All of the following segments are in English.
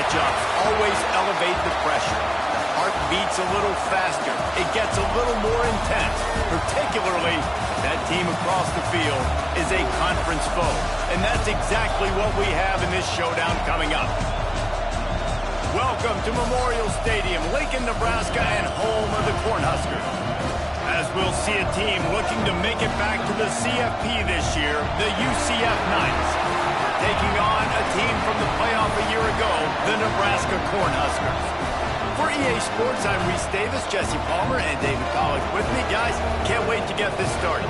matchups always elevate the pressure. Heart beats a little faster. It gets a little more intense, particularly that team across the field is a conference foe. And that's exactly what we have in this showdown coming up. Welcome to Memorial Stadium, Lincoln, Nebraska, and home of the Cornhuskers. As we'll see a team looking to make it back to the CFP this year, the UCF Knights, taking on a team from the playoff a year ago, the Nebraska Cornhuskers. For EA Sports, I'm Reese Davis, Jesse Palmer, and David College with me. Guys, can't wait to get this started.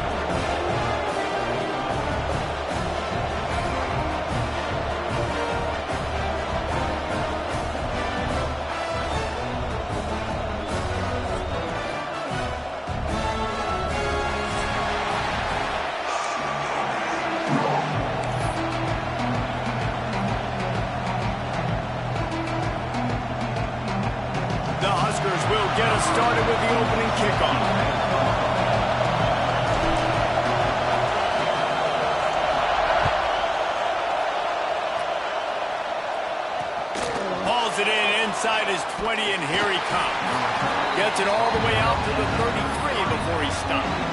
The Huskers will get us started with the opening kickoff. Hauls it in inside his 20, and here he comes. Gets it all the way out to the 33 before he stops.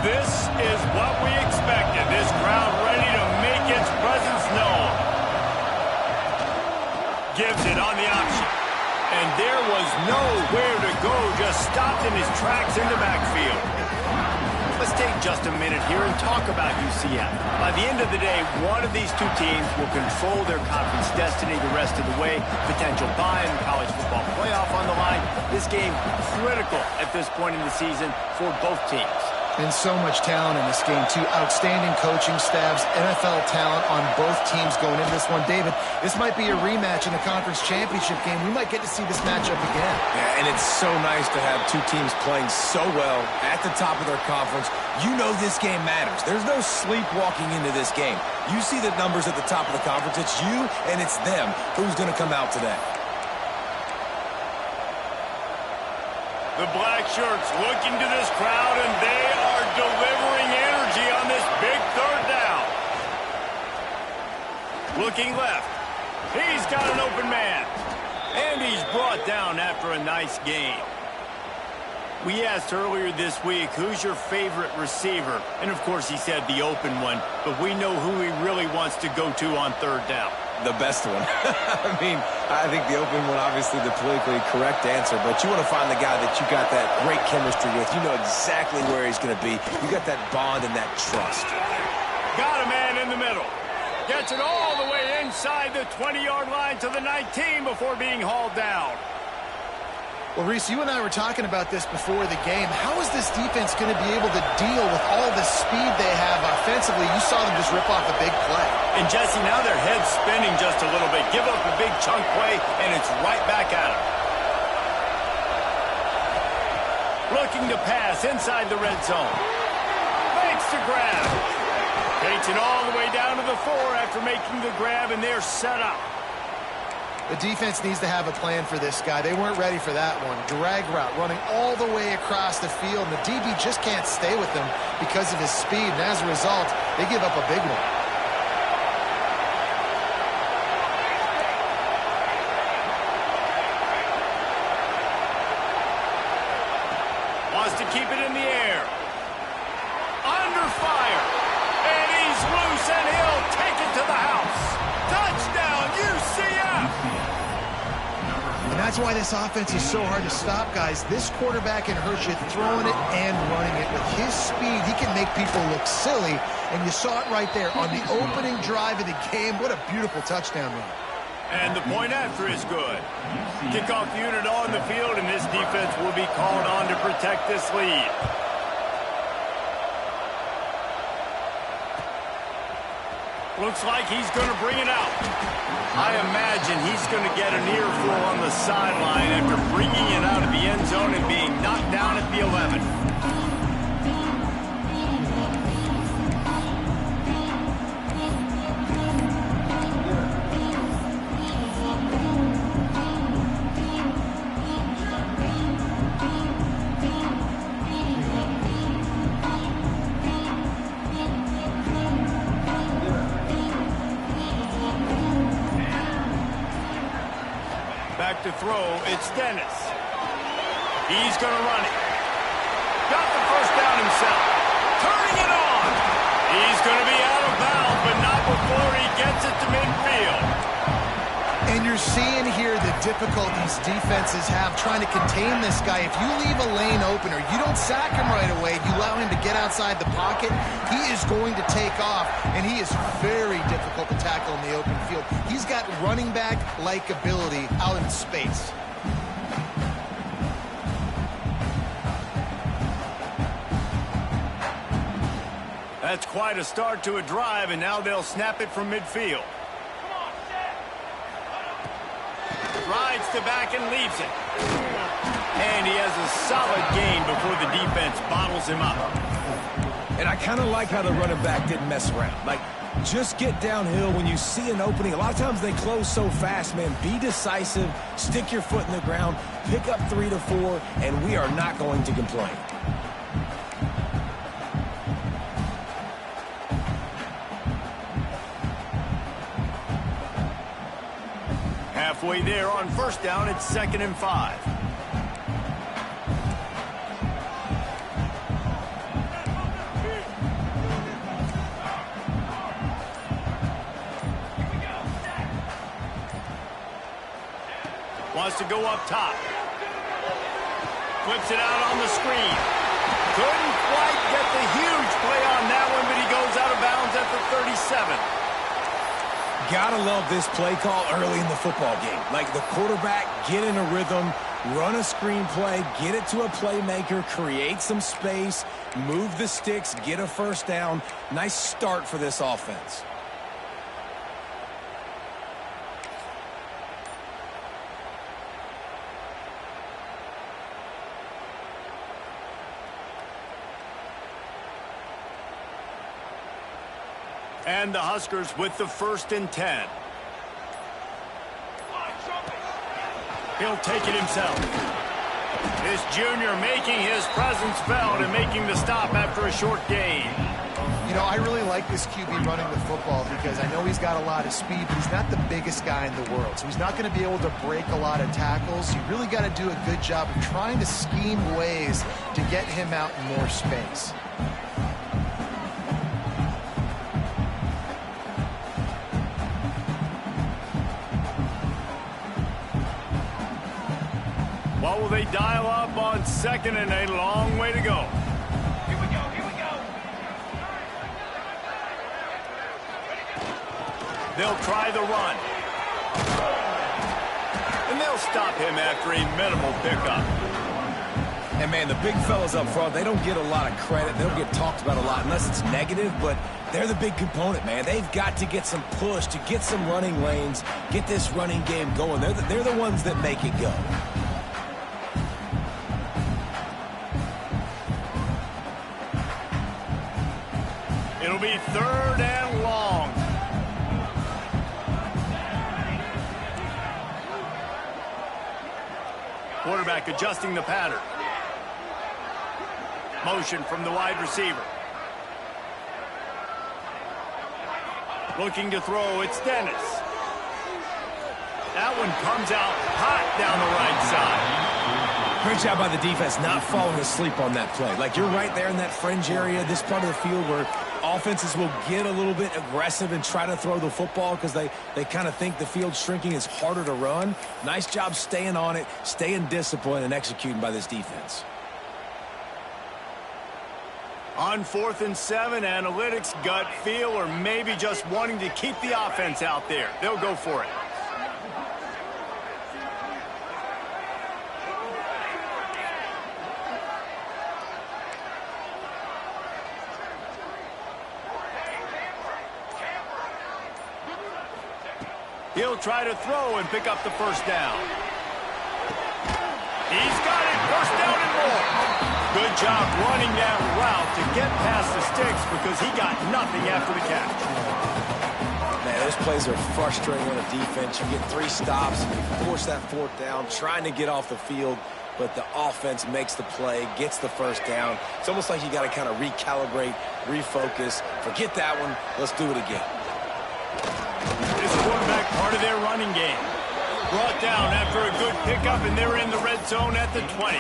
This is what we expected. This crowd ready to make its presence known. Gives it on the option. And there was nowhere to go. Just stopped in his tracks in the backfield. Let's take just a minute here and talk about UCF. By the end of the day, one of these two teams will control their conference destiny the rest of the way. Potential bye in the college football playoff on the line. This game critical at this point in the season for both teams. And so much talent in this game, too. Outstanding coaching staffs, NFL talent on both teams going into this one. David, this might be a rematch in the conference championship game. We might get to see this matchup again. Yeah, and it's so nice to have two teams playing so well at the top of their conference. You know this game matters. There's no sleepwalking into this game. You see the numbers at the top of the conference. It's you and it's them who's going to come out today. The black shirts looking to this crowd, and they are delivering energy on this big third down. Looking left. He's got an open man. And he's brought down after a nice gain. We asked earlier this week, who's your favorite receiver? And, of course, he said the open one. But we know who he really wants to go to on third down. The best one. I mean, I think the open one, obviously the politically correct answer, but you want to find the guy that you got that great chemistry with. You know exactly where he's going to be. You got that bond and that trust. Got a man in the middle. Gets it all the way inside the 20-yard line to the 19 before being hauled down. Well, Reese, you and I were talking about this before the game. How is this defense going to be able to deal with all the speed they have offensively? You saw them just rip off a big play. And, Jesse, now their head's spinning just a little bit. Give up a big chunk play, and it's right back at them. Looking to pass inside the red zone. Makes the grab. Takes it all the way down to the 4 after making the grab, and they're set up. The defense needs to have a plan for this guy. They weren't ready for that one. Drag route running all the way across the field, and the DB just can't stay with him because of his speed, and as a result, they give up a big one. Wants to keep it in the air. Under fire. And he's loose, and he'll take it to the house. Touchdown, UCF! And that's why this offense is so hard to stop, guys. This quarterback can hurt you throwing it and running it. With his speed, he can make people look silly, and you saw it right there on the opening drive of the game. What a beautiful touchdown run. And the point after is good. Kickoff unit on the field, and this defense will be called on to protect this lead. Looks like he's going to bring it out. I imagine he's going to get an earful on the sideline after bringing it out of the end zone and being knocked down at the 11. to throw. It's Dennis. He's going to run it. Got the first down himself. Turning it on. He's going to be out of bounds, but not before he gets it to midfield. And you're seeing here the difficulties defenses have trying to contain this guy. If you leave a lane open or you don't sack him right away, you allow him to get outside the pocket, he is going to take off, and he is very difficult to tackle in the open field. He's got running back-like ability out in space. That's quite a start to a drive, and now they'll snap it from midfield. Rides to back and leaves it. And he has a solid gain before the defense bottles him up. And I kind of like how the running back didn't mess around. Like, just get downhill when you see an opening. A lot of times they close so fast, man. Be decisive, stick your foot in the ground, pick up 3 to 4, and we are not going to complain. Halfway there on first down, it's 2nd and 5. Wants to go up top. Flips it out on the screen. Couldn't quite get the huge play on that one, but he goes out of bounds at the 37. Gotta love this play call early in the football game. Like, the quarterback, get in a rhythm, run a screen play, get it to a playmaker, create some space, move the sticks, get a first down. Nice start for this offense. And the Huskers with the 1st and 10. He'll take it himself. This junior making his presence felt and making the stop after a short gain. You know, I really like this QB running the football because I know he's got a lot of speed, but he's not the biggest guy in the world. So he's not going to be able to break a lot of tackles. You really got to do a good job of trying to scheme ways to get him out in more space. What will they dial up on 2nd and a long way to go? Here we go, here we go. They'll try the run. And they'll stop him after a minimal pickup. And, man, the big fellas up front, they don't get a lot of credit. They don't get talked about a lot unless it's negative, but they're the big component, man. They've got to get some push, to get some running lanes, get this running game going. They're the ones that make it go. It'll be 3rd and long. Quarterback adjusting the pattern. Motion from the wide receiver. Looking to throw, it's Dennis. That one comes out hot down the right side. Great job by the defense not falling asleep on that play. Like, you're right there in that fringe area, this part of the field where offenses will get a little bit aggressive and try to throw the football because they kind of think the field's shrinking, is harder to run. Nice job staying on it, staying disciplined, and executing by this defense. On 4th and 7, analytics, gut feel, or maybe just wanting to keep the offense out there. They'll go for it. He'll try to throw and pick up the first down. He's got it, first down and more. Good job running that route to get past the sticks because he got nothing after the catch. Man, those plays are frustrating on a defense. You get 3 stops, and you force that 4th down, trying to get off the field, but the offense makes the play, gets the first down. It's almost like you got to kind of recalibrate, refocus. Forget that one. Let's do it again. This quarterback part of their running game. Brought down after a good pickup, and they're in the red zone at the 20.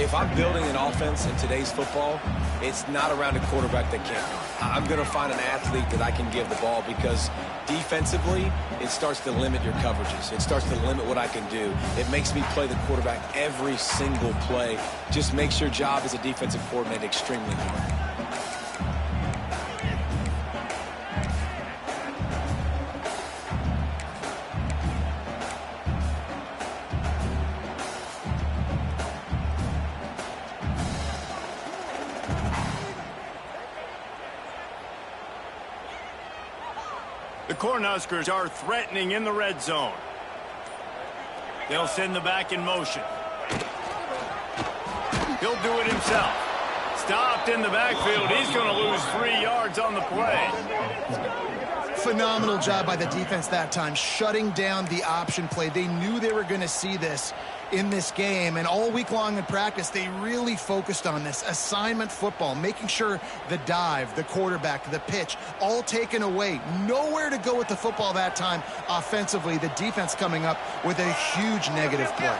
If I'm building an offense in today's football, it's not around a quarterback that can't run. I'm going to find an athlete that I can give the ball because defensively, it starts to limit your coverages. It starts to limit what I can do. It makes me play the quarterback every single play. Just makes your job as a defensive coordinator extremely hard. The Cornhuskers are threatening in the red zone. They'll send the back in motion. He'll do it himself. Stopped in the backfield. He's going to lose 3 yards on the play. Phenomenal job by the defense that time, shutting down the option play. They knew they were going to see this in this game, and all week long in practice, they really focused on this assignment football, making sure the dive, the quarterback, the pitch, all taken away. Nowhere to go with the football that time offensively. The defense coming up with a huge negative play.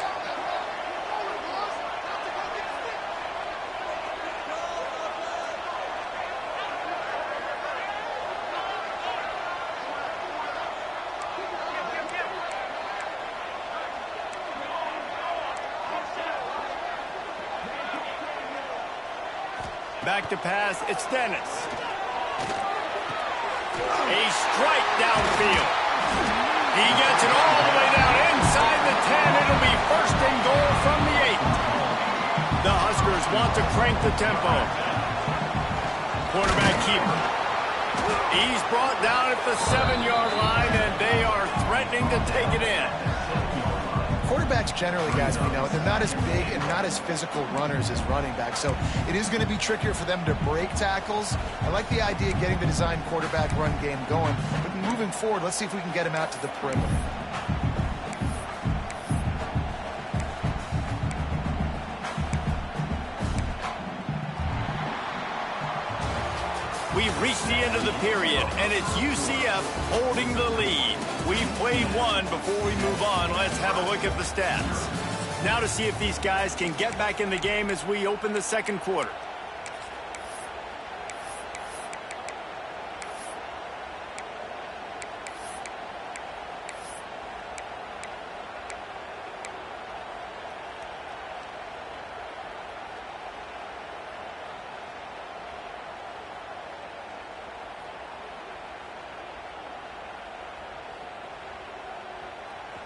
Back to pass, it's Dennis. A strike downfield. He gets it all the way down inside the 10. It'll be first and goal from the 8. The Huskers want to crank the tempo. Quarterback keeper. He's brought down at the 7-yard line, and they are threatening to take it in. Quarterbacks generally, guys, we know, they're not as big and not as physical runners as running backs, so it is going to be trickier for them to break tackles. I like the idea of getting the design quarterback run game going, but moving forward, let's see if we can get him out to the perimeter. We've reached the end of the period, and it's UCF holding the lead. We've played one. Before we move on, let's have a look at the stats. Now to see if these guys can get back in the game as we open the second quarter.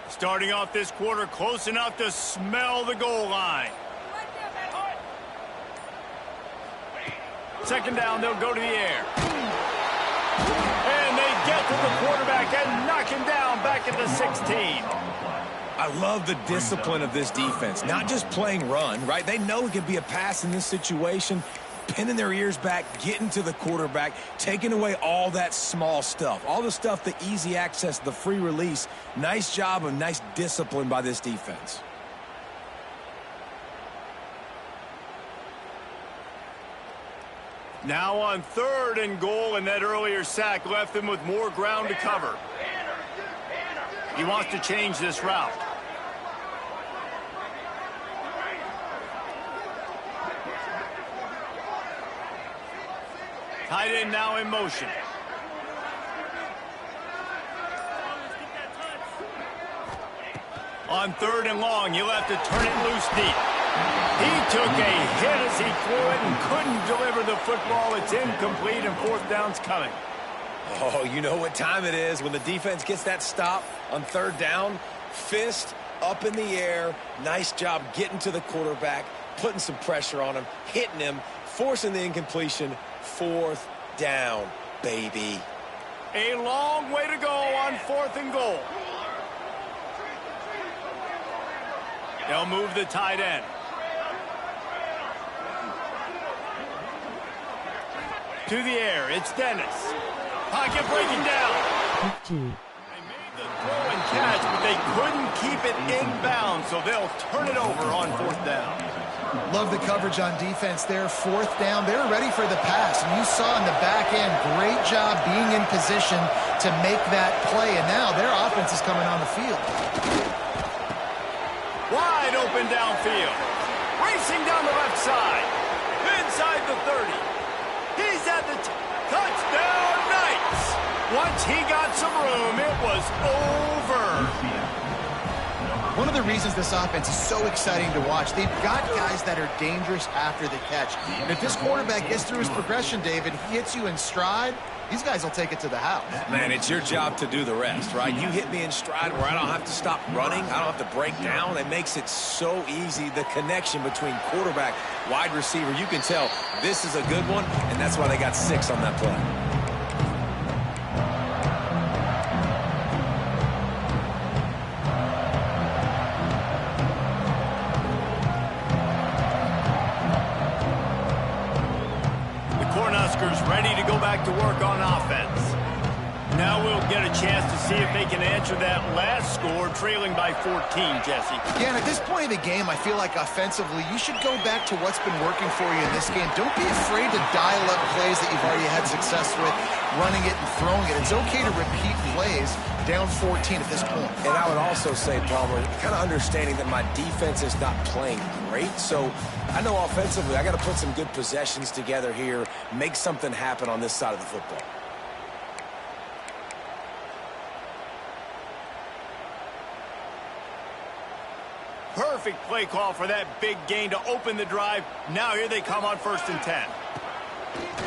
Starting off this quarter close enough to smell the goal line. Second down, they'll go to the air. And they get to the quarterback and knock him down back at the 16. I love the discipline of this defense. Not just playing run, right? They know it could be a pass in this situation. Pinning their ears back, getting to the quarterback, taking away all that small stuff. All the stuff, the easy access, the free release. Nice job and nice discipline by this defense. Now on third and goal, and that earlier sack left them with more ground to cover. He wants to change this route. Tight end now in motion. On third and long, you'll have to turn it loose deep. He took a hit as he threw it and couldn't deliver the football. It's incomplete, and fourth down's coming. Oh, you know what time it is when the defense gets that stop on third down. Fist up in the air. Nice job getting to the quarterback, putting some pressure on him, hitting him, forcing the incompletion. Fourth down, baby. A long way to go on fourth and goal. They'll move the tight end. To the air, it's Dennis. Pocket breaking down. They made the throw and catch, but they couldn't keep it in bounds, so they'll turn it over on fourth down. Love the coverage on defense there. Fourth down. They were ready for the pass. And you saw in the back end, great job being in position to make that play. And now their offense is coming on the field. Wide open downfield. Racing down the left side. Inside the 30. He's at the touchdown Knights. Once he got some room, it was over. One of the reasons this offense is so exciting to watch, they've got guys that are dangerous after the catch. And if this quarterback gets through his progression, David, he hits you in stride, these guys will take it to the house. Man, it's your job to do the rest, right? You hit me in stride where I don't have to stop running. I don't have to break down. It makes it so easy, the connection between quarterback, wide receiver. You can tell this is a good one, and that's why they got 6 on that play. Ready to go back to work on offense. Now we'll get a chance to see if they can answer that last score, trailing by 14, Jesse. Yeah, and at this point in the game, I feel like offensively, you should go back to what's been working for you in this game. Don't be afraid to dial up plays that you've already had success with, running it and throwing it. It's okay to repeat plays down 14 at this point. And I would also say, Palmer, kind of understanding that my defense is not playing great, so I know offensively I got to put some good possessions together here, make something happen on this side of the football. Perfect play call for that big gain to open the drive. Now here they come on 1st and 10.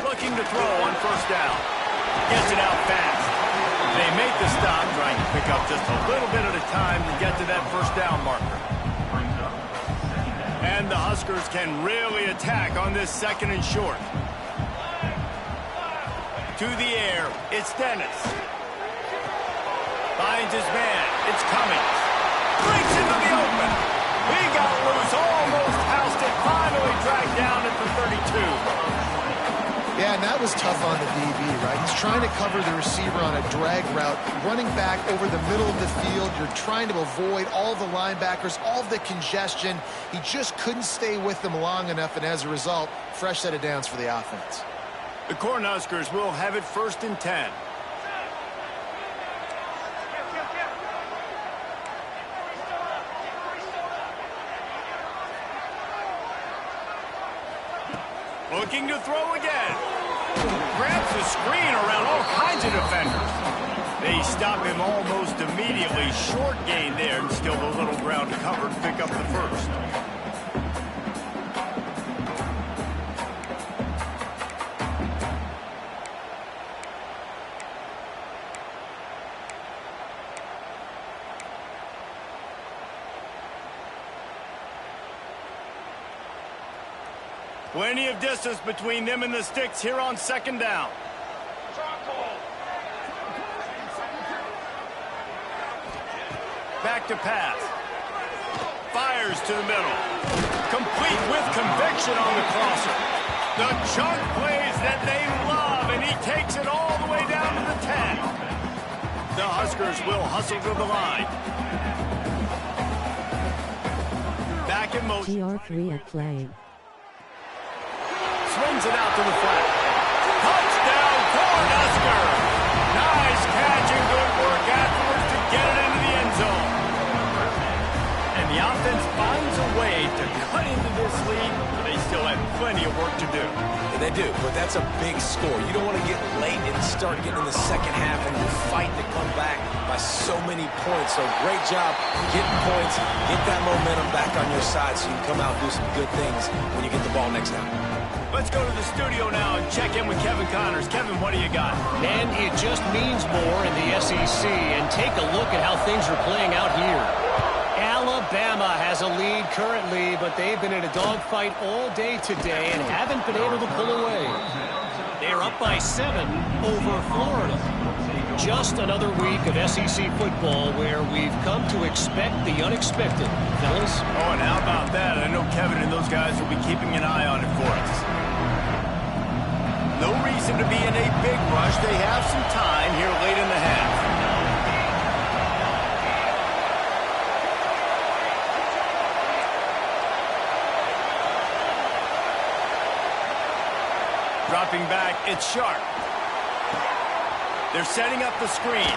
Looking to throw on 1st down. Gets it out fast. They make the stop, trying to pick up just a little bit at a time to get to that 1st down marker. And the Huskers can really attack on this 2nd and short. To the air, it's Dennis. Finds his man, it's Cummings. Breaks into the open. He got loose, almost housed it, finally dragged down at the 32. Yeah, and that was tough on the DB, right? He's trying to cover the receiver on a drag route, running back over the middle of the field. You're trying to avoid all the linebackers, all the congestion. He just couldn't stay with them long enough, and as a result, fresh set of downs for the offense. The Cornhuskers will have it 1st and 10. Looking to throw again. Grabs the screen around all kinds of defenders. They stop him almost immediately. Short gain there, and still a little ground to cover to pick up the 1st. Plenty of distance between them and the sticks here on 2nd down. Back to pass. Fires to the middle. Complete with conviction on the crosser. The chunk plays that they love, and he takes it all the way down to the 10. The Huskers will hustle to the line. Back in motion. TR3 at play. Swings it out to the flat. Touchdown, Cornhusker! Nice catch and good work afterwards to get it into the end zone. And the offense finds a way to cut into this lead, but they still have plenty of work to do. And they do, but that's a big score. You don't want to get late and start getting in the 2nd half and you're fighting to come back by so many points. So great job getting points, get that momentum back on your side so you can come out and do some good things when you get the ball next time. Let's go to the studio now and check in with Kevin Connors. Kevin, what do you got? And it just means more in the SEC. And take a look at how things are playing out here. Alabama has a lead currently, but they've been in a dogfight all day today and haven't been able to pull away. They're up by 7 over Florida. Just another week of SEC football where we've come to expect the unexpected. Fellas? Oh, and how about that? I know Kevin and those guys will be keeping an eye on it for us. No reason to be in a big rush. They have some time here late in the half. It's sharp. They're setting up the screen.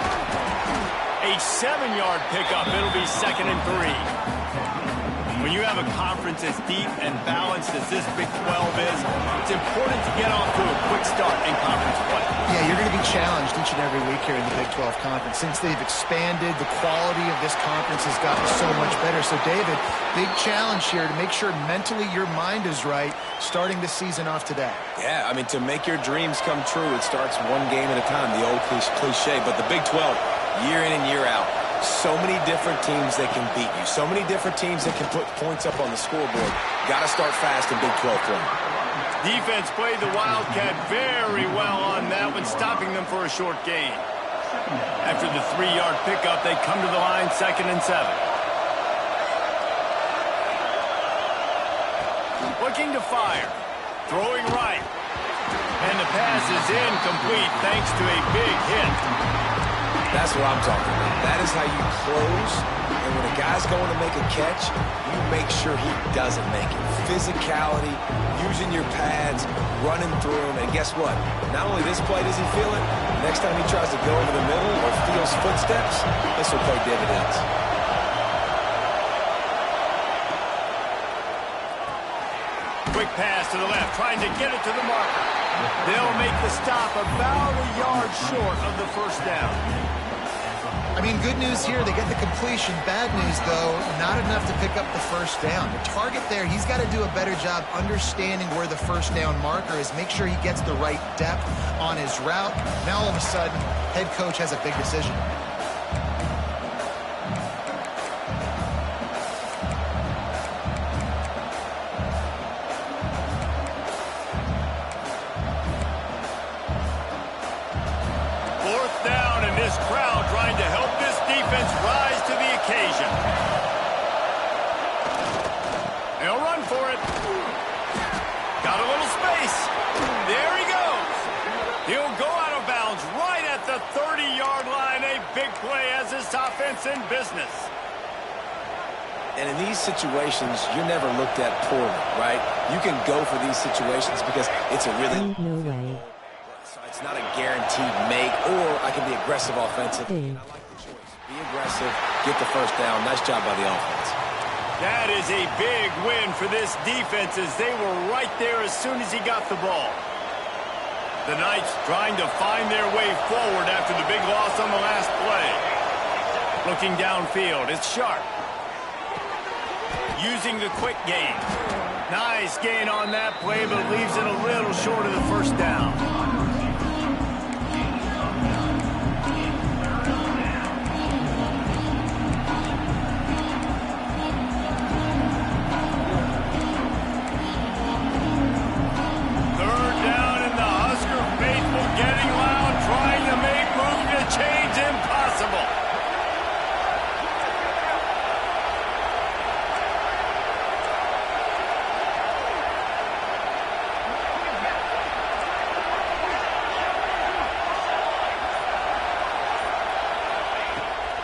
A 7-yard pickup. It'll be 2nd and 3. When you have a conference as deep and balanced as this Big 12 is, it's important to get off to a quick start in conference play. Yeah, you're going to be challenged each and every week here in the Big 12 Conference. Since they've expanded, the quality of this conference has gotten so much better. So, David, big challenge here to make sure mentally your mind is right starting the season off today. Yeah, I mean, to make your dreams come true, it starts one game at a time, the old cliche. But the Big 12, year in and year out, so many different teams that can beat you. So many different teams that can put points up on the scoreboard. Got to start fast in Big 12 play. Defense played the Wildcat very well on that one, stopping them for a short gain. After the 3-yard pickup, they come to the line 2nd and 7. Looking to fire. Throwing right. And the pass is incomplete thanks to a big hit. That's what I'm talking about. That is how you close. And when a guy's going to make a catch, you make sure he doesn't make it. Physicality, using your pads, running through him. And guess what? Not only this play does he feel it, next time he tries to go over the middle or feels footsteps, this will pay dividends. Quick pass to the left, trying to get it to the marker. They'll make the stop about a yard short of the first down. I mean, good news here, they get the completion. Bad news, though, not enough to pick up the first down. The target there, he's got to do a better job understanding where the first down marker is, make sure he gets the right depth on his route. Now, all of a sudden, head coach has a big decision. Crowd trying to help this defense rise to the occasion. They'll run for it. Got a little space. There he goes. He'll go out of bounds right at the 30-yard line. A big play as this offense in business. And in these situations, you're never looked at poorly, right? You can go for these situations because it's a really... No way. It's not a guaranteed make, or I can be aggressive offensively. I like the choice. Be aggressive, get the first down. Nice job by the offense. That is a big win for this defense as they were right there as soon as he got the ball. The Knights trying to find their way forward after the big loss on the last play. Looking downfield, it's Sharp. Using the quick gain. Nice gain on that play, but leaves it a little short of the first down.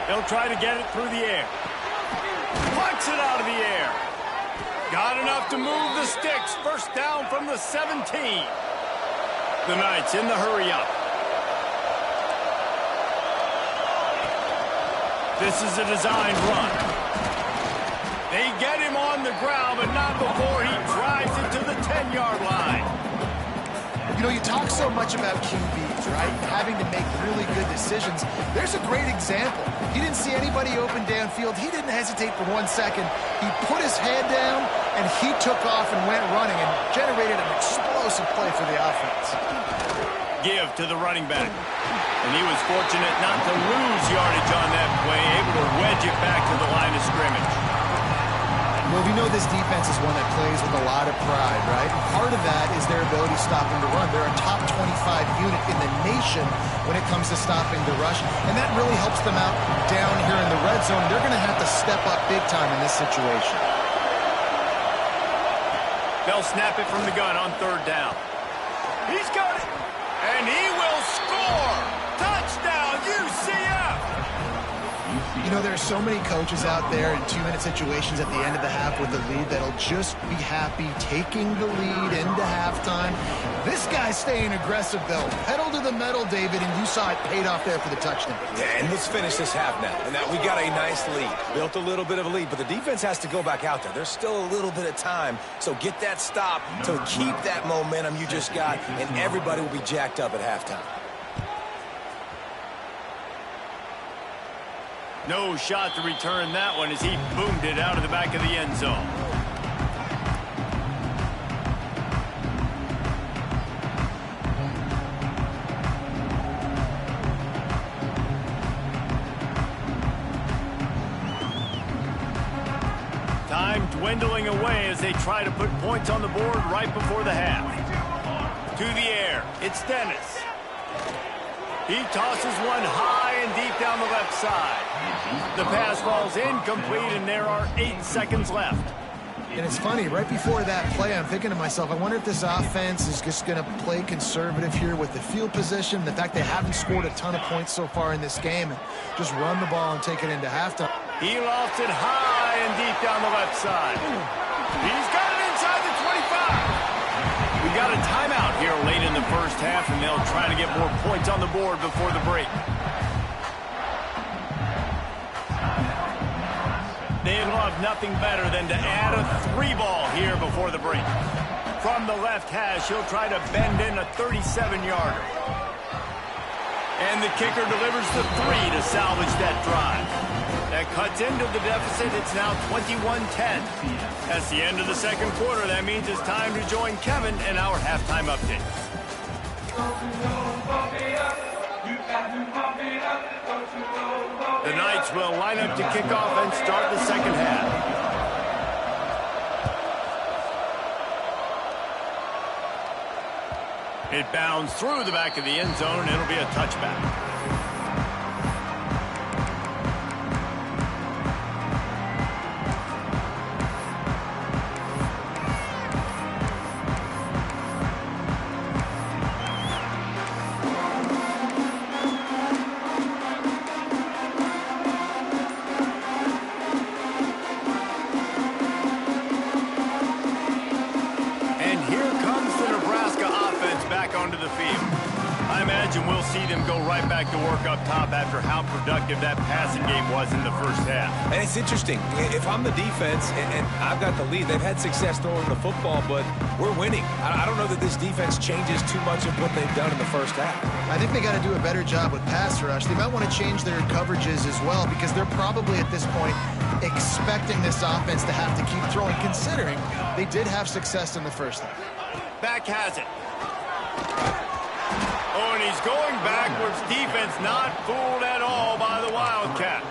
They'll try to get it through the air. Punts it out of the air. Got enough to move the sticks. First down from the 17. The Knights in the hurry-up. This is a designed run. They get him on the ground, but not before he drives it to the 10-yard line. You know, you talk so much about QBs, right? Having to make really good decisions. There's a great example. He didn't see anybody open downfield. He didn't hesitate for 1 second. He put his head down, and he took off and went running and generated an explosive play for the offense. Give to the running back. And he was fortunate not to lose yardage on that play, able to wedge it back to the line of scrimmage. Well, we know this defense is one that plays with a lot of pride, right? And part of that is their ability stopping the run. They're a top 25 unit in the nation when it comes to stopping the rush, and that really helps them out down here in the red zone. They're going to have to step up big time in this situation. They'll snap it from the gun on third down. He's got it, and he will score! Touchdown, UCF! You know, there are so many coaches out there in 2-minute situations at the end of the half with the lead that'll just be happy taking the lead into halftime. This guy's staying aggressive, though. Pedal to the metal, David, and you saw it paid off there for the touchdown. Yeah, and let's finish this half now. And now we got a nice lead. Built a little bit of a lead, but the defense has to go back out there. There's still a little bit of time, so get that stop to keep that momentum you just got, and everybody will be jacked up at halftime. No shot to return that one as he boomed it out of the back of the end zone. Time dwindling away as they try to put points on the board right before the half. To the air, it's Dennis. He tosses one high and deep down the left side. The pass falls incomplete, and there are 8 seconds left. And it's funny, right before that play, I'm thinking to myself, I wonder if this offense is just going to play conservative here with the field position, the fact they haven't scored a ton of points so far in this game, and just run the ball and take it into halftime. He lofts it high and deep down the left side. He's got it inside the 25. We got a timeout here late in the first half, and they'll try to get more points on the board before the break. They'd love nothing better than to add a 3-ball here before the break. From the left hash, he'll try to bend in a 37-yarder. And the kicker delivers the 3 to salvage that drive. That cuts into the deficit. It's now 21-10. That's the end of the second quarter. That means it's time to join Kevin in our halftime update. The Knights will line up to kick off and start the second half. It bounds through the back of the end zone, and it'll be a touchback. Onto the field. I imagine we'll see them go right back to work up top after how productive that passing game was in the first half. And it's interesting. If I'm the defense and I've got the lead, they've had success throwing the football, but we're winning. I don't know that this defense changes too much of what they've done in the first half. I think they got to do a better job with pass rush. They might want to change their coverages as well, because they're probably at this point expecting this offense to have to keep throwing, considering they did have success in the first half. Back has it. Oh, and he's going backwards. Defense not fooled at all by the Wildcat.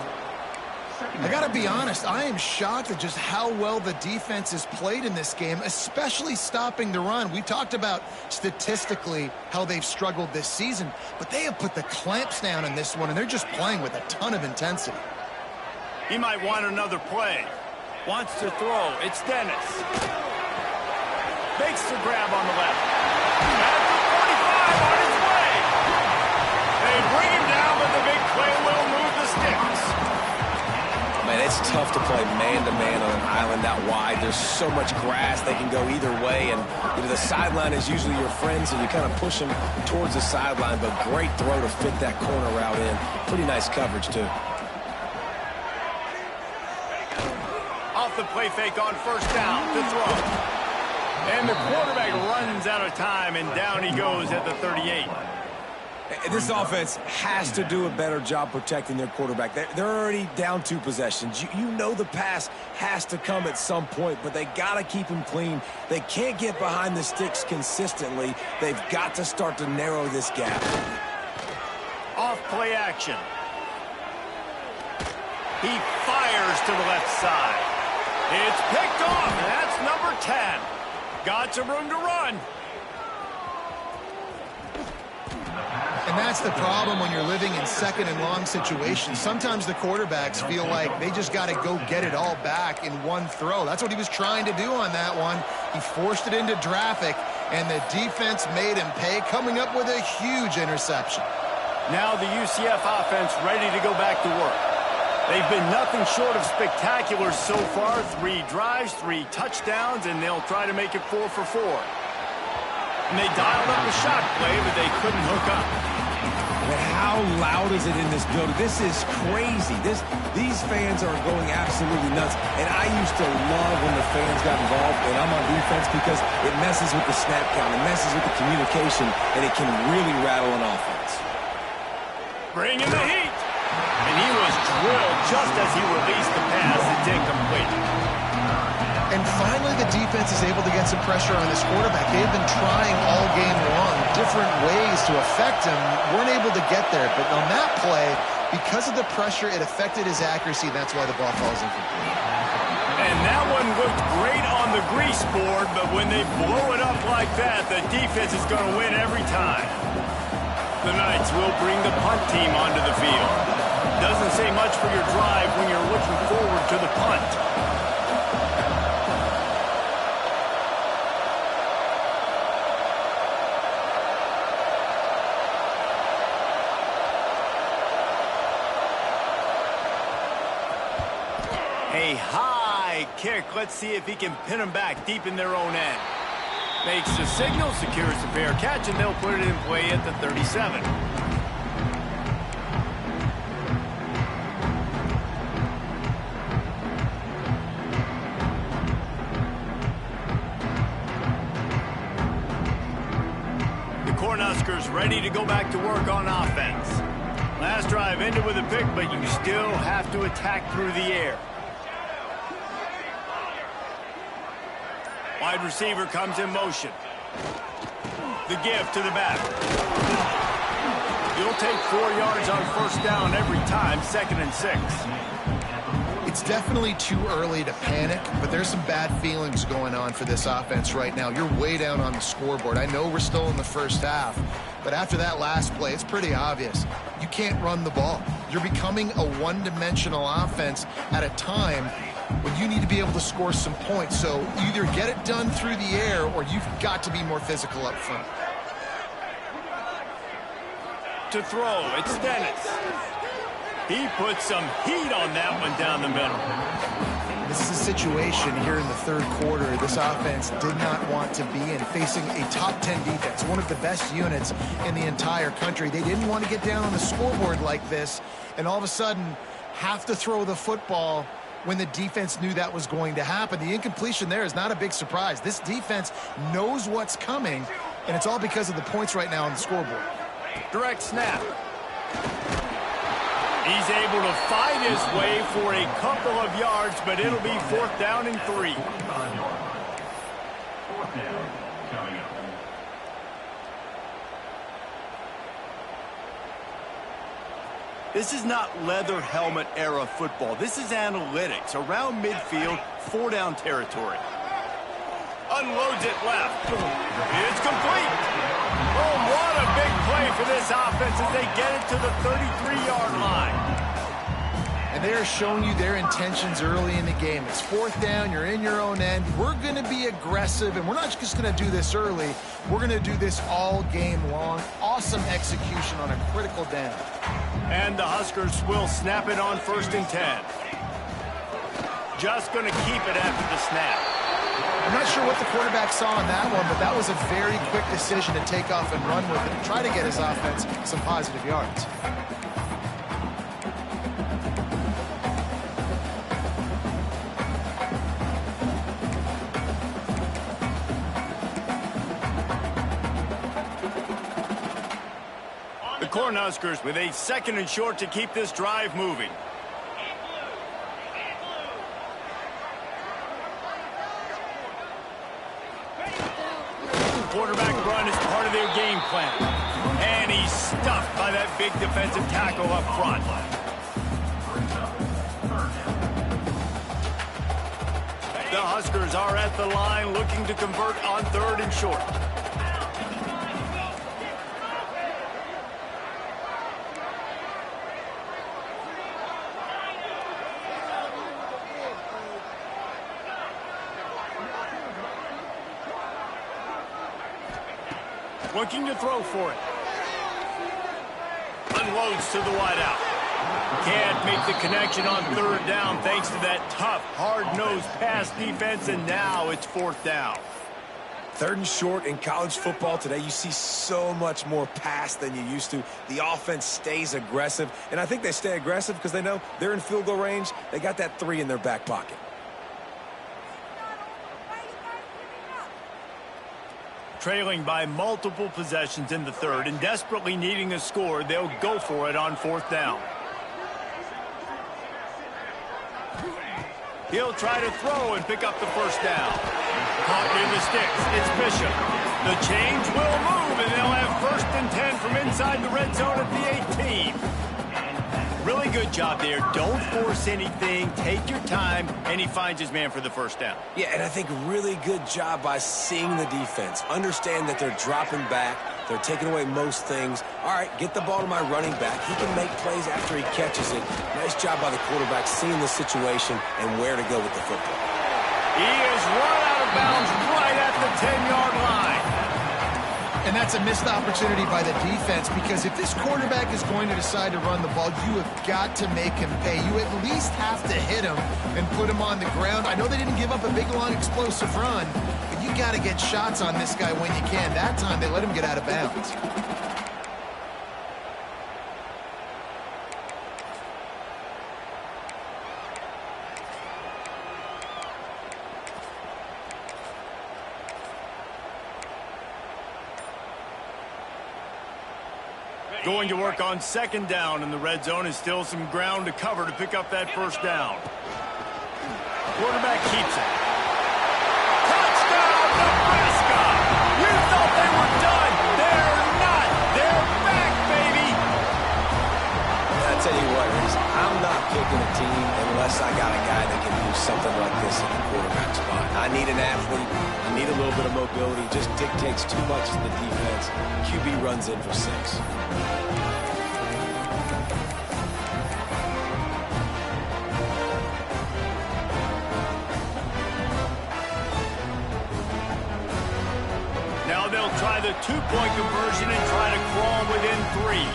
I got to be honest, I am shocked at just how well the defense has played in this game, especially stopping the run. We talked about statistically how they've struggled this season, but they have put the clamps down in this one, and they're just playing with a ton of intensity. He might want another play. Wants to throw. It's Dennis. Makes the grab on the left. At the 45 on his way. They bring him down, but the big play will move the sticks. Man, it's tough to play man-to-man on an island that wide. There's so much grass. They can go either way, and the sideline is usually your friend, so you kind of push them towards the sideline, but great throw to fit that corner route in. Pretty nice coverage, too. Off the play fake on first down to throw. And the quarterback runs out of time, and down he goes at the 38. This offense has to do a better job protecting their quarterback. They're already down 2 possessions. You know the pass has to come at some point, but they got to keep him clean. They can't get behind the sticks consistently. They've got to start to narrow this gap. Off play action. He fires to the left side. It's picked off, and that's number 10. Got some room to run. And that's the problem when you're living in second and long situations. Sometimes the quarterbacks feel like they just got to go get it all back in one throw. That's what he was trying to do on that one. He forced it into traffic, and the defense made him pay, coming up with a huge interception. Now the UCF offense ready to go back to work. They've been nothing short of spectacular so far. 3 drives, 3 touchdowns, and they'll try to make it 4 for 4. And they dialed up a shot play, but they couldn't hook up. But how loud is it in this building? This is crazy. These fans are going absolutely nuts. And I used to love when the fans got involved when I'm on defense because it messes with the snap count, it messes with the communication, and it can really rattle an offense. Bring in the heat. And he was drilled just as he released the pass. It's incomplete. And finally, the defense is able to get some pressure on this quarterback. They've been trying all game long, different ways to affect him. Weren't able to get there. But on that play, because of the pressure, it affected his accuracy. That's why the ball falls incomplete. And that one looked great on the grease board, but when they blow it up like that, the defense is going to win every time. The Knights will bring the punt team onto the field. Doesn't say much for your drive when you're looking forward to the punt. A high kick. Let's see if he can pin them back deep in their own end. Makes the signal, secures the fair catch, and they'll put it in play at the 37. The Cornhuskers ready to go back to work on offense. Last drive ended with a pick, but you still have to attack through the air. Wide receiver comes in motion. The give to the back. You'll take 4 yards on first down every time, 2nd and 6. It's definitely too early to panic, but there's some bad feelings going on for this offense right now. You're way down on the scoreboard. I know we're still in the first half, but after that last play, it's pretty obvious. You can't run the ball. You're becoming a one-dimensional offense at a time when you need to be able to score some points. So either get it done through the air or you've got to be more physical up front. To throw, it's Dennis. He put some heat on that one down the middle. This is a situation here in the third quarter this offense did not want to be in, facing a top 10 defense, one of the best units in the entire country. They didn't want to get down on the scoreboard like this and all of a sudden have to throw the football when the defense knew that was going to happen. The incompletion there is not a big surprise. This defense knows what's coming, and it's all because of the points right now on the scoreboard. Direct snap. He's able to fight his way for a couple of yards, but it'll be 4th down and 3. This is not leather helmet era football. This is analytics. Around midfield, 4-down territory. Unloads it left. It's complete. Oh, what a big play for this offense as they get it to the 33-yard line. And they're showing you their intentions early in the game. It's 4th down, you're in your own end. We're going to be aggressive, and we're not just going to do this early. We're going to do this all game long. Awesome execution on a critical down. And the Huskers will snap it on 1st and 10. Just going to keep it after the snap. I'm not sure what the quarterback saw on that one, but that was a very quick decision to take off and run with it and try to get his offense some positive yards. The Cornhuskers with a 2nd and short to keep this drive moving. Quarterback run is part of their game plan. And he's stuffed by that big defensive tackle up front. The Huskers are at the line looking to convert on 3rd and short. Looking to throw for it. Unloads to the wideout. Can't make the connection on third down thanks to that tough, hard-nosed pass defense, and now it's fourth down. Third and short in college football today, you see so much more pass than you used to. The offense stays aggressive, and I think they stay aggressive because they know they're in field goal range. They got that 3 in their back pocket. Trailing by multiple possessions in the third and desperately needing a score, they'll go for it on fourth down. He'll try to throw and pick up the first down. Caught near the sticks. It's Bishop. The change will move, and they'll have first and 10 from inside the red zone at the 18. Really good job there. Don't force anything. Take your time, and he finds his man for the first down. Yeah, and I think really good job by seeing the defense. Understand that they're dropping back. They're taking away most things. All right, get the ball to my running back. He can make plays after he catches it. Nice job by the quarterback seeing the situation and where to go with the football. He is run out of bounds right at the 10-yard line. And that's a missed opportunity by the defense, because if this quarterback is going to decide to run the ball, you have got to make him pay. You at least have to hit him and put him on the ground. I know they didn't give up a big, long, explosive run, but you got to get shots on this guy when you can. That time, they let him get out of bounds. Going to work on second down in the red zone. Is still some ground to cover to pick up that first down. Quarterback keeps it. Touchdown, Nebraska! You thought they were done. They're not. They're back, baby. I tell you what, I'm not picking a team unless I got a guy that can do something like this at the quarterback spot. I need an athlete. I need a little bit of mobility. Just dictates too much to the defense. QB runs in for 6. Now they'll try the two-point conversion and try to crawl within 3.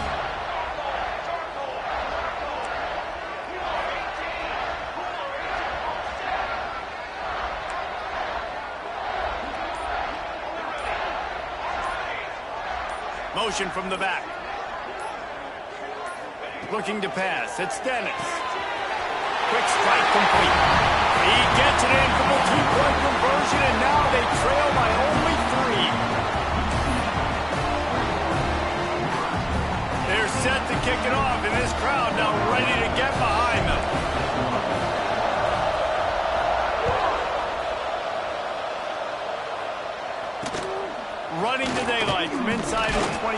Motion from the back. Looking to pass. It's Dennis. Quick strike complete. He gets it in for the two-point conversion, and now they trail by only 3. They're set to kick it off, and this crowd now ready to get behind them. Running to daylight from inside his 25.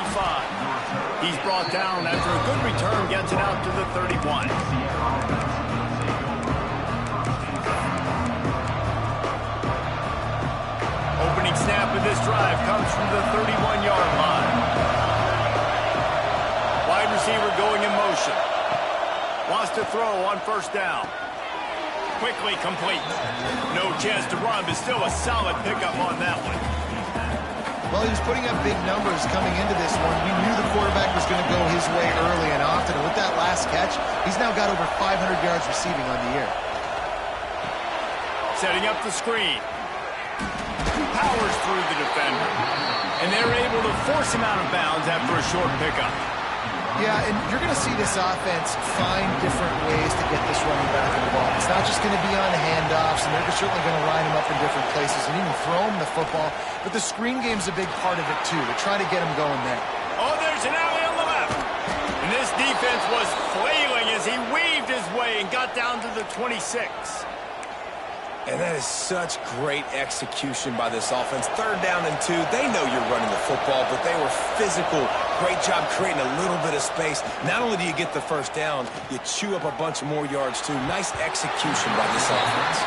He's brought down after a good return, gets it out to the 31. Opening snap of this drive comes from the 31-yard line. Wide receiver going in motion. Wants to throw on first down. Quickly complete. No chance to run, but still a solid pickup on that one. Well, he was putting up big numbers coming into this one. We knew the quarterback was going to go his way early and often. And with that last catch, he's now got over 500 yards receiving on the year. Setting up the screen. Powers through the defender. And they're able to force him out of bounds after a short pickup. Yeah, and you're going to see this offense find different ways to get this running back involved. It's not just going to be on handoffs, and they're certainly going to line him up in different places and even throw him the football. But the screen game's a big part of it, too. They're trying to get him going there. Oh, there's an alley on the left. And this defense was flailing as he weaved his way and got down to the 26. And that is such great execution by this offense. Third down and 2. They know you're running the football, but they were physical. Great job creating a little bit of space. Not only do you get the first down, you chew up a bunch more yards, too. Nice execution by this offense.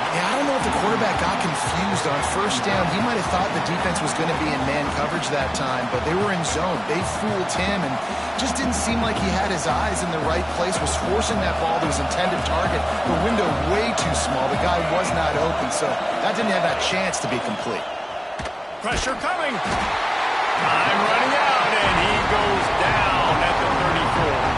Yeah, I don't know if the quarterback got confused on first down. He might have thought the defense was going to be in man coverage that time, but they were in zone. They fooled him and just didn't seem like he had his eyes in the right place, was forcing that ball to his intended target. The window way too small. The guy was not open, so that didn't have that chance to be complete. Pressure coming. Time running out, and he goes down at the 34.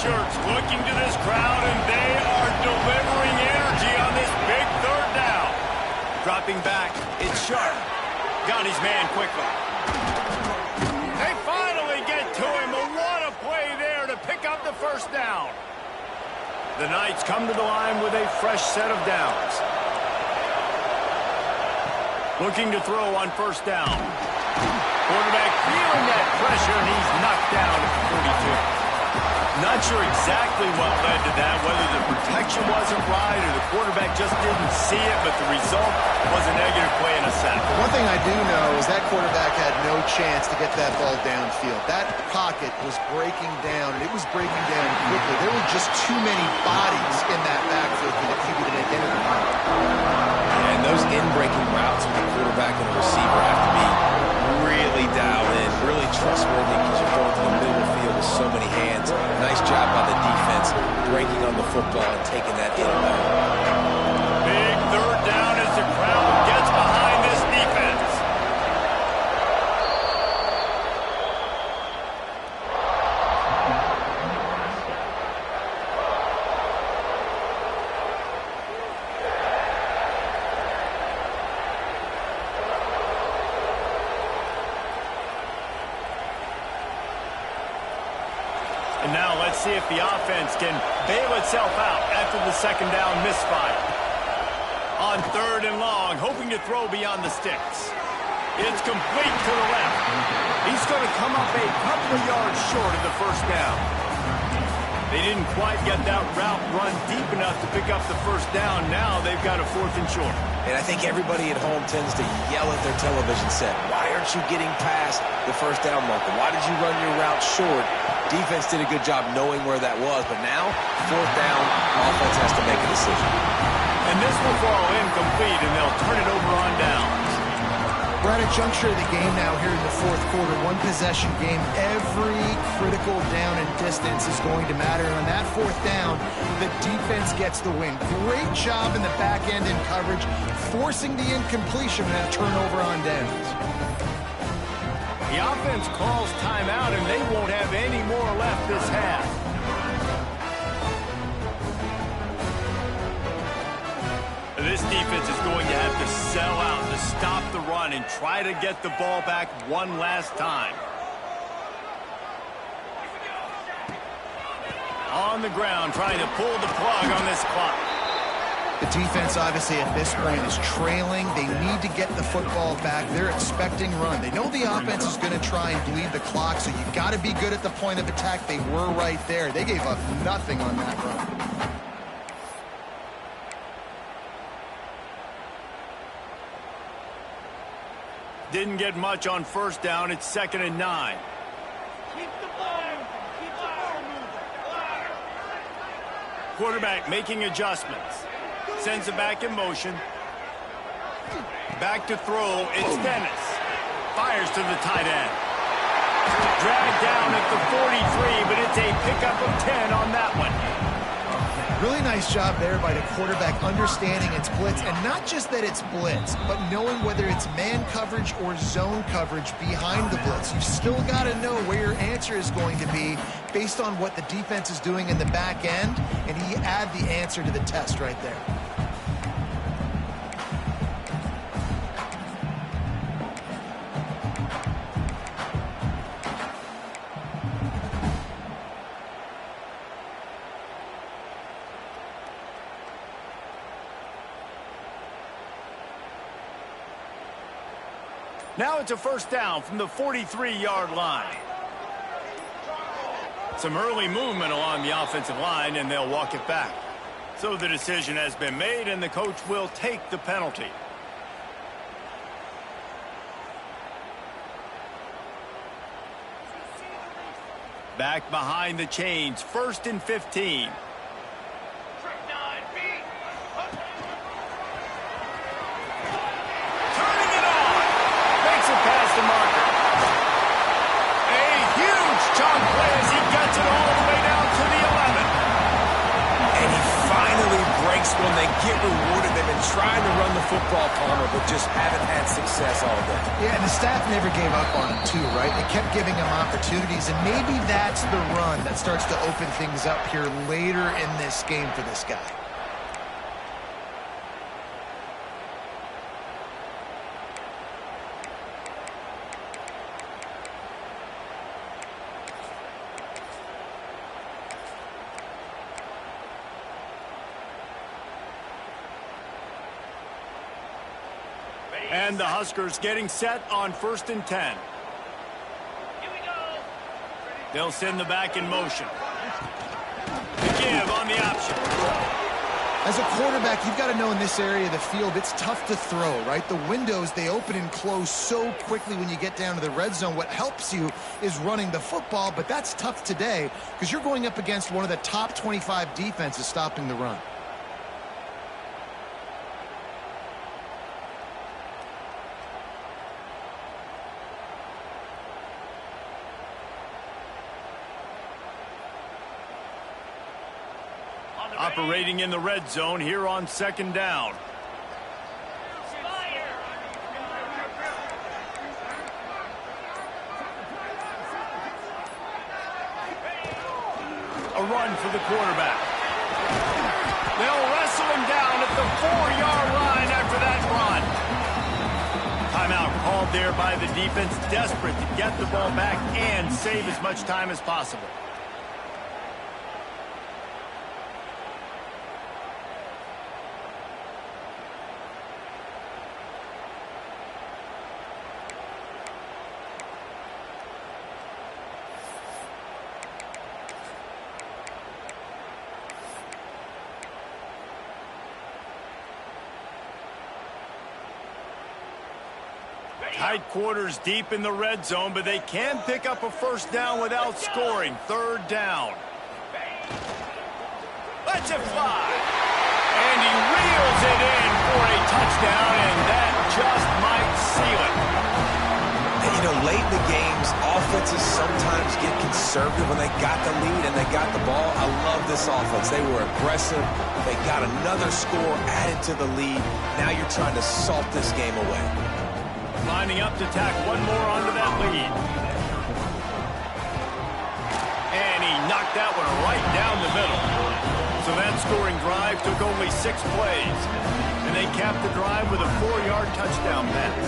shirts looking to this crowd, and they are delivering energy on this big third down. Dropping back, it's Sharp. Got his man quickly. They finally get to him, but what a play there to pick up the first down. The Knights come to the line with a fresh set of downs. Looking to throw on first down. Quarterback feeling that pressure, and he's knocked down at the 42. Not sure exactly what led to that, whether the protection wasn't right or the quarterback just didn't see it, but the result was a negative play and a sack. One thing I do know is that quarterback had no chance to get that ball downfield. That pocket was breaking down, and it was breaking down quickly. There were just too many bodies in that backfield for the QB to make anything happen. And those in-breaking routes with the quarterback and the receiver have to be really dialed in, really trustworthy because you're going to the middle of the field with so many hands. Nice job by the defense breaking on the football and taking that in and out. Big third down as the crowd gets behind this defense. And now let's see if the offense can bail itself out after the second down misfire. On third and long, hoping to throw beyond the sticks. It's complete to the left. He's going to come up a couple of yards short of the first down. They didn't quite get that route run deep enough to pick up the first down. Now they've got a fourth and short. And I think everybody at home tends to yell at their television set. Why aren't you getting past the first down marker? Why did you run your route short? Defense did a good job knowing where that was, but now, fourth down, offense has to make a decision. And this will fall incomplete, and they'll turn it over on downs. We're at a juncture of the game now here in the fourth quarter. One possession game. Every critical down and distance is going to matter. And on that fourth down, the defense gets the win. Great job in the back end in coverage, forcing the incompletion and a turnover on downs. The offense calls timeout, and they won't have any more left this half. This defense is going to have to sell out to stop the run and try to get the ball back one last time. On the ground, trying to pull the plug on this clock. The defense, obviously, at this point is trailing. They need to get the football back. They're expecting run. They know the offense is going to try and bleed the clock, so you've got to be good at the point of attack. They were right there. They gave up nothing on that run. Didn't get much on first down. It's 2nd and 9. Keep the ball moving. Keep the ball moving. Quarterback making adjustments. Sends it back in motion. Back to throw. It's Dennis. Fires to the tight end. Dragged down at the 43, but it's a pickup of 10 on that one. Really nice job there by the quarterback understanding it's blitz, and not just that it's blitz, but knowing whether it's man coverage or zone coverage behind the blitz. You've still got to know where your answer is going to be based on what the defense is doing in the back end, and he add the answer to the test right there. Now it's a first down from the 43-yard line. Some early movement along the offensive line, and they'll walk it back. So the decision has been made, and the coach will take the penalty. Back behind the chains, 1st and 15. Past the marker. A huge chunk play as he gets it all the way down to the 11. And he finally breaks one. They get rewarded. They've been trying to run the football calmer, but just haven't had success all day. Yeah, and the staff never gave up on him too, right? They kept giving him opportunities, and maybe that's the run that starts to open things up here later in this game for this guy. And the Huskers getting set on 1st and 10. Here we go. They'll send the back in motion. The give on the option. As a quarterback, you've got to know in this area of the field, it's tough to throw, right? The windows, they open and close so quickly when you get down to the red zone. What helps you is running the football, but that's tough today because you're going up against one of the top 25 defenses stopping the run. Operating in the red zone here on 2nd down. Fire. A run for the quarterback. They'll wrestle him down at the 4-yard line after that run. Timeout called there by the defense, desperate to get the ball back and save as much time as possible. Tight quarters deep in the red zone, but they can pick up a 1st down without scoring. 3rd down. Let's it fly. And he reels it in for a touchdown, and that just might seal it. And, you know, late in the games, offenses sometimes get conservative when they got the lead and they got the ball. I love this offense. They were aggressive. They got another score added to the lead. Now you're trying to salt this game away. Lining up to tack one more onto that lead. And he knocked that one right down the middle. So that scoring drive took only 6 plays. And they capped the drive with a 4-yard touchdown pass.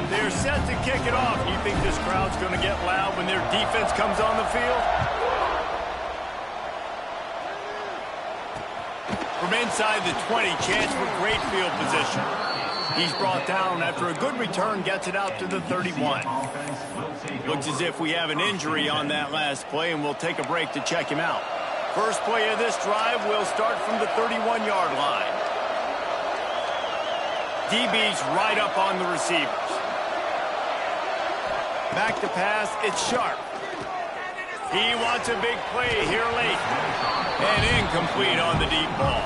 They're set to kick it off. You think this crowd's going to get loud when their defense comes on the field? From inside the 20, chance for great field position. He's brought down after a good return, gets it out to the 31. Looks as if we have an injury on that last play, and we'll take a break to check him out. First play of this drive will start from the 31-yard line. DB's right up on the receivers. Back to pass, it's Sharp. He wants a big play here late. And incomplete on the deep ball.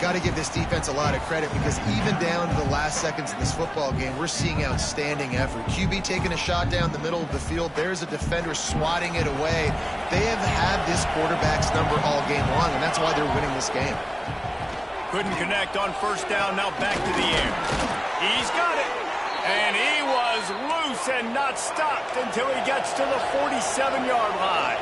Got to give this defense a lot of credit because even down to the last seconds of this football game, we're seeing outstanding effort. QB taking a shot down the middle of the field. There's a defender swatting it away. They have had this quarterback's number all game long, and that's why they're winning this game. Couldn't connect on 1st down, now back to the air. He's got it. And he was loose and not stopped until he gets to the 47-yard line.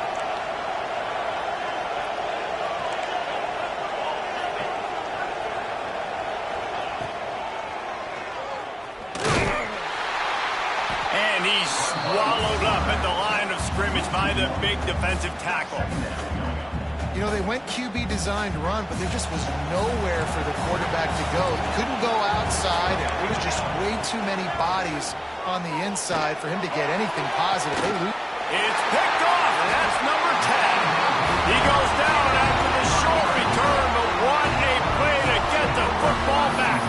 And he's swallowed up at the line of scrimmage by the big defensive tackle. You know, they went QB designed run, but there just was nowhere for the quarterback to go. He couldn't go outside, and there was just way too many bodies on the inside for him to get anything positive. They lose. It's picked off, and that's number 10. He goes down after the short return, but what a play to get the football back.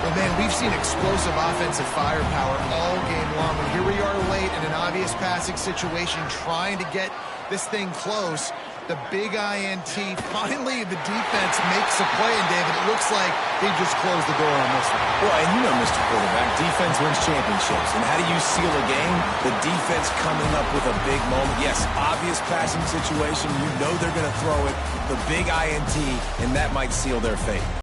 Well, man, we've seen explosive offensive firepower all game long, and here we are late in an obvious passing situation trying to get this thing close. The big INT, finally the defense makes a play, and David, it looks like they just closed the door on this one. Well, and you know, Mr. Quarterback, defense wins championships. And how do you seal a game? The defense coming up with a big moment. Yes, obvious passing situation. You know they're going to throw it. The big INT, and that might seal their fate.